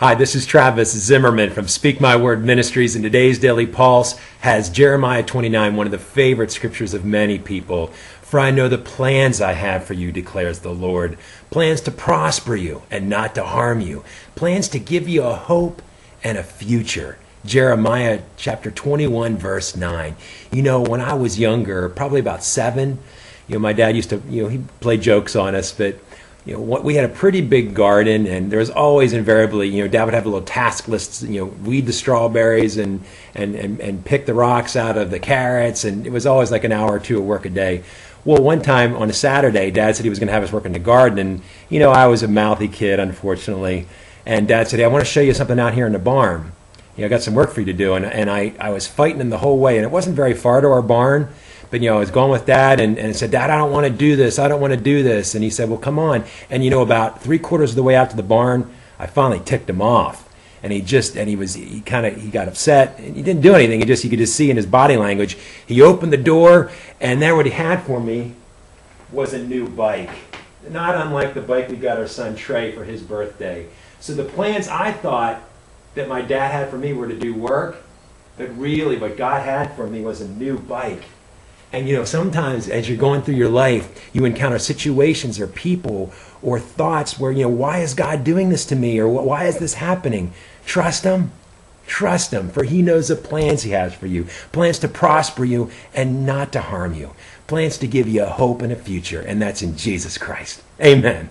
Hi, this is Travis Zimmerman from Speak My Word Ministries, and today's Daily Pulse has Jeremiah 29, one of the favorite scriptures of many people. For I know the plans I have for you, declares the Lord. Plans to prosper you and not to harm you. Plans to give you a hope and a future. Jeremiah chapter 21, verse 9. You know, when I was younger, probably about 7, my dad used to, he played jokes on us, but we had a pretty big garden, and there was always invariably, Dad would have a little task list, weed the strawberries and pick the rocks out of the carrots, and it was always like an hour or two of work a day. Well, one time on a Saturday, Dad said he was going to have us work in the garden, and I was a mouthy kid, unfortunately, and Dad said, "Hey, I want to show you something out here in the barn. I got some work for you to do," and I was fighting him the whole way, and it wasn't very far to our barn. But, I was going with Dad and said, "Dad, I don't want to do this. I don't want to do this." And he said, "Well, come on." And, about 3/4 of the way out to the barn, I finally ticked him off. And he got upset. And he didn't do anything. You could just see in his body language. He opened the door, and there what he had for me was a new bike. Not unlike the bike we got our son Trey for his birthday. So the plans I thought that my dad had for me were to do work, but really what God had for me was a new bike. And sometimes as you're going through your life, you encounter situations or people or thoughts where, why is God doing this to me? Or why is this happening? Trust Him. Trust Him, for He knows the plans He has for you. Plans to prosper you and not to harm you. Plans to give you a hope and a future, and that's in Jesus Christ. Amen.